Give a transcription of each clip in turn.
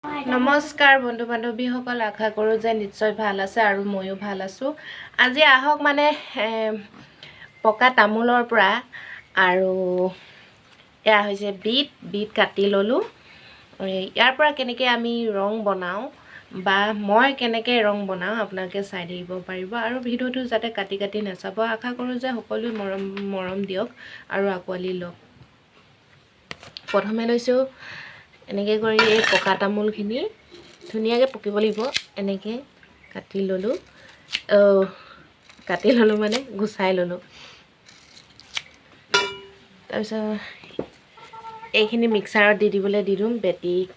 নমস্কাৰ বন্ধু বান্ধৱীসকল, আশা কৰোঁ যে নিশ্চয় ভাল আছে আৰু ময়ো ভাল আছোঁ। আজি আহক মানে পকা তামোলৰ পৰা আৰু এয়া হৈছে বিট কাটি ল'লোঁ। ইয়াৰ পৰা কেনেকৈ আমি ৰং বনাওঁ বা মই কেনেকৈ ৰং বনাওঁ আপোনালোকে চাই থাকিব পাৰিব আৰু ভিডিঅ'টো যাতে কাটি কাটি নাচাব। আশা কৰোঁ যে সকলোৱে মৰম দিয়ক আৰু আঁকোৱালি লওক। প্ৰথমে লৈছোঁ এনেকৈ কৰি এই পকা তামোলখিনি ধুনীয়াকৈ পকিব লাগিব। এনেকৈ কাটি ল'লোঁ মানে গুচাই ল'লোঁ। তাৰপিছত এইখিনি মিক্সাৰত দি দিবলৈ দি দিওঁ। বেটিক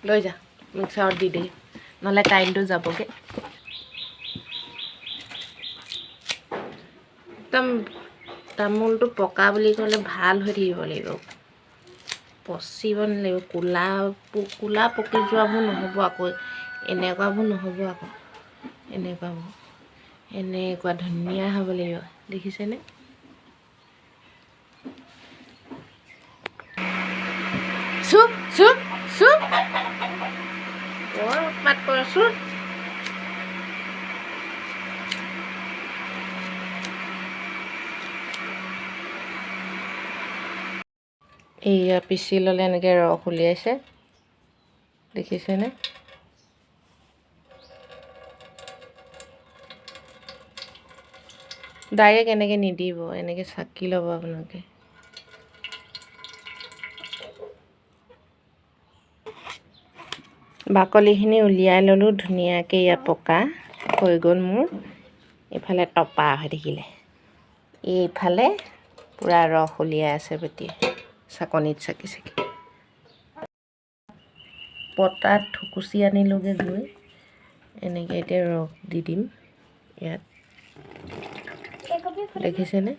লৈ যা, মিক্সাৰত দি দে, নহ'লে কাৰেণ্টটো যাবগৈ। একদম তামোলটো পকা বুলি ক'লে ভাল হৈ থাকিব লাগিব, পচিব নালাগিব। ক'লা পকি যোৱাবোৰ নহ'ব আকৌ, এনেকুৱাবোৰ নহ'ব আকৌ, এনেকুৱা ধুনীয়া হ'ব লাগিব। দেখিছেনে? চুপ চুপ চুপ, বৰ উৎপাত কৰছোন। এয়া পিচি ল'লে এনেকৈ ৰস উলিয়াইছে, দেখিছেনে? ডাইৰেক্ট এনেকৈ নিদিব, এনেকৈ চাকি ল'ব আপোনালোকে। বাকলিখিনি উলিয়াই ল'লোঁ ধুনীয়াকৈ। ইয়াত পকা হৈ গ'ল মোৰ। এইফালে টপা হৈ থাকিলে, এইফালে পূৰা ৰস উলিয়াই আছে বেটিয়ে, চাকনিত চাকি পটাত থুকুচি আনিলোগৈ গৈ। এনেকৈ এতিয়া ৰস দি দিম ইয়াত, দেখিছেনে?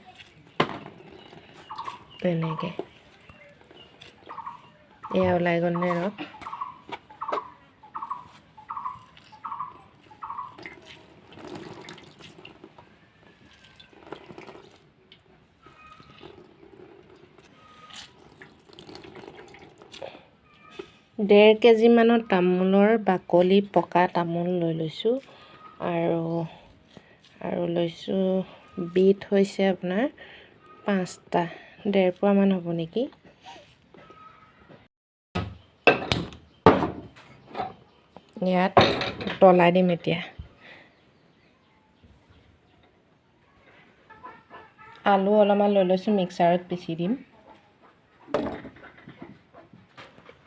তেনেকৈ এয়া ওলাই গ'লনে ৰস। ডেৰ কেজিমানৰ তামোলৰ বাকলি পকা তামোল লৈ লৈছোঁ আৰু লৈছোঁ বিট হৈছে আপোনাৰ 5টা, 1.5 পোৱামান হ'ব নেকি। ইয়াত উতলাই দিম এতিয়া। আলু অলপমান লৈ লৈছোঁ, মিক্সাৰত পিচি দিম।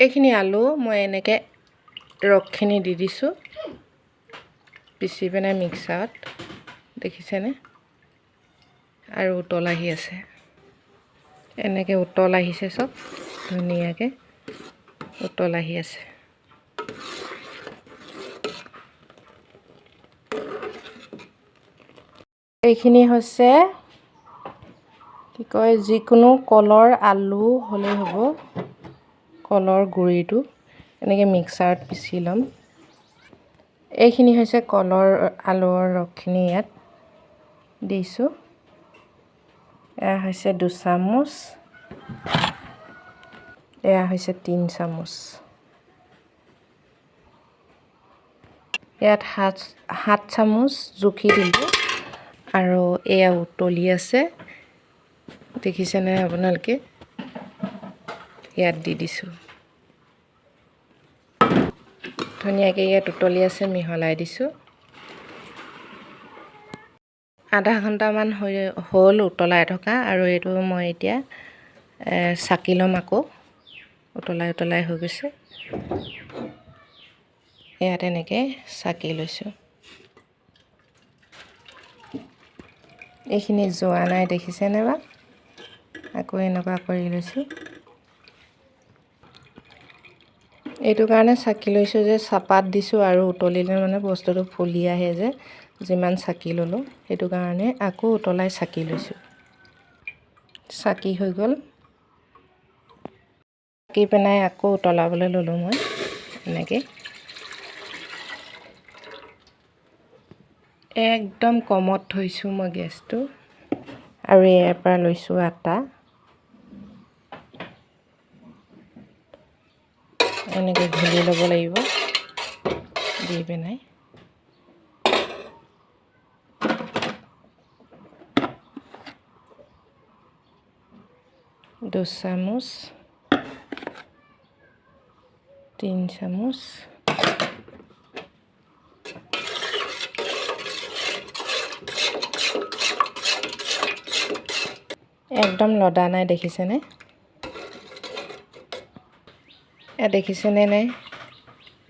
এইখিনি আলু মই এনেকৈ ৰসখিনি দি দিছোঁ, পিচি পেলাই মিক্সাৰত, দেখিছেনে? আৰু উতল আহি আছে, এনেকৈ উতল আহিছে, চব ধুনীয়াকৈ উতল আহি আছে। এইখিনি হৈছে কি কয়, যিকোনো কলৰ আলু হ'লেই হ'ব, কলৰ গুড়িটো এনেকৈ মিক্সাৰত পিচি ল'ম। এইখিনি হৈছে কলৰ আলুৰ ৰসখিনি ইয়াত দিছোঁ। এয়া হৈছে 2 চামুচ, এয়া হৈছে 3 চামুচ। ইয়াত 7 চামুচ জুখি দিলোঁ আৰু এয়া উতলি আছে, দেখিছেনে আপোনালোকে? ইয়াত দি দিছোঁ ধুনীয়াকৈ। ইয়াত উতলি আছে, মিহলাই দিছোঁ। আধা ঘণ্টামান হ'ল উতলাই থকা, আৰু এইটো মই এতিয়া চাকি ল'ম আকৌ। উতলাই হৈ গৈছে। ইয়াত এনেকৈ চাকি লৈছোঁ। এইখিনি যোৱা নাই, দেখিছেনে বা? আকৌ এনেকুৱা কৰি লৈছোঁ। এইটো কাৰণে চাকি লৈছোঁ যে চাপাত দিছোঁ আৰু উতলিলে মানে বস্তুটো ফুলি আহে যে, যিমান চাকি ল'লোঁ, সেইটো কাৰণে আকৌ উতলাই চাকি লৈছোঁ। চাকি হৈ গ'ল, চাকি পেলাই আকৌ উতলাবলৈ ল'লোঁ মই এনেকৈ। একদম কমত থৈছোঁ মই গেছটো, আৰু ইয়াৰ পৰা লৈছোঁ আটা। এনেকৈ ঘূলি ল'ব লাগিব দি পেলাই दो चामच 3 চামুচ একদম লদা নাই দেখিছেনে দেখিছেনে নাই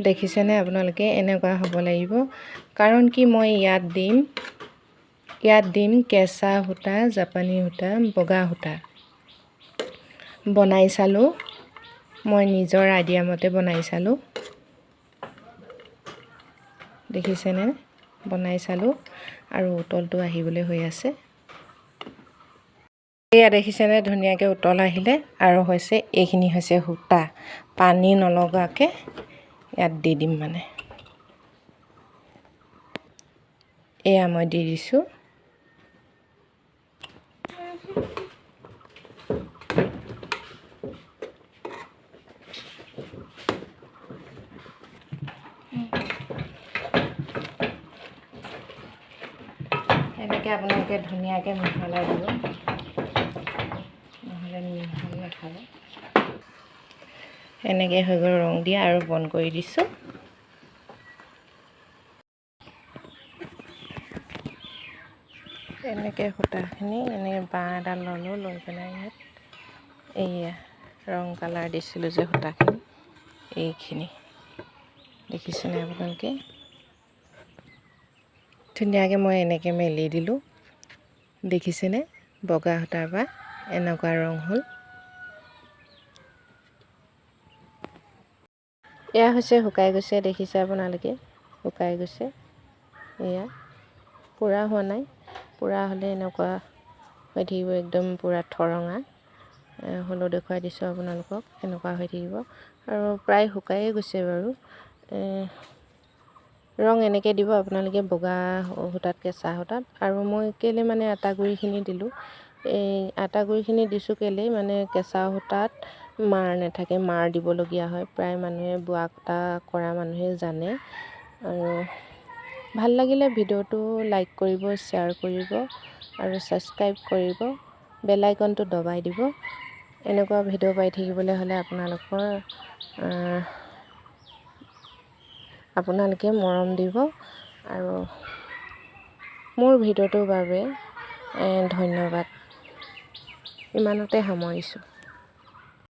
দেখিছেনে আপোনালোকে এনেকুৱা হ'ব লাগিব কাৰণ কি মই ইয়াত দিম কেঁচা সূতা জাপানী সূতা বগা সূতা বনাই চালোঁ মই নিজৰ আইডিয়া মতে বনাই চালোঁ দেখিছেনে বনাই চালোঁ আৰু উতলটো আহিবলৈ হৈ আছে এয়া দেখিছেনে ধুনীয়াকৈ উতল আহিলে আৰু হৈছে এইখিনি হৈছে সূতা পানী নলগাকৈ ইয়াত দি দিম মানে এয়া মই দি দিছোঁ এনেকৈ আপোনালোকে ধুনীয়াকৈ মিহলাই দিব নহ'লে মিহল নাখাব এনেকৈ হৈ গ'ল ৰং দিয়া আৰু বন্ধ কৰি দিছোঁ এনেকৈ সূতাখিনি এনেকৈ বাঁহ এডাল ল'লোঁ লৈ পেলাই ইয়াত এয়া ৰং কালাৰ দিছিলোঁ যে সূতাখিনি এইখিনি দেখিছেনে আপোনালোকে ধুনীয়াকৈ মই এনেকৈ মেলি দিলোঁ দেখিছেনে বগা সূতাৰ পৰা এনেকুৱা ৰং হ'ল এয়া হৈছে শুকাই গৈছে দেখিছে আপোনালোকে শুকাই গৈছে এয়া পুৰা হোৱা নাই পুৰা হ'লে এনেকুৱা হৈ থাকিব একদম পুৰা ঠৰঙা হ'লেও দেখুৱাই দিছোঁ আপোনালোকক এনেকুৱা হৈ থাকিব আৰু প্ৰায় শুকায়ে গৈছে বাৰু ৰং এনেকৈ দিব আপোনালোকে বগা সূতাত কেঁচা সূতাত আৰু মই কেলৈ মানে আটা গুৰিখিনি দিলোঁ এই আটা গুৰিখিনি দিছোঁ কেলৈ মানে কেঁচা সূতাত মাৰ নাথাকে মাৰ দিবলগীয়া হয় প্ৰায় মানুহে বোৱা কটা কৰা মানুহে জানে আৰু ভাল লাগিলে ভিডিঅ'টো লাইক কৰিব শ্বেয়াৰ কৰিব আৰু ছাবস্ক্ৰাইব কৰিব বেল আইকনটো দবাই দিব এনেকুৱা ভিডিঅ' পাই থাকিবলৈ হ'লে আপোনালোকে মৰম দিব আৰু মোৰ ভিডিঅ'টোৰ বাবে ধন্যবাদ ইমানতে সামৰিছোঁ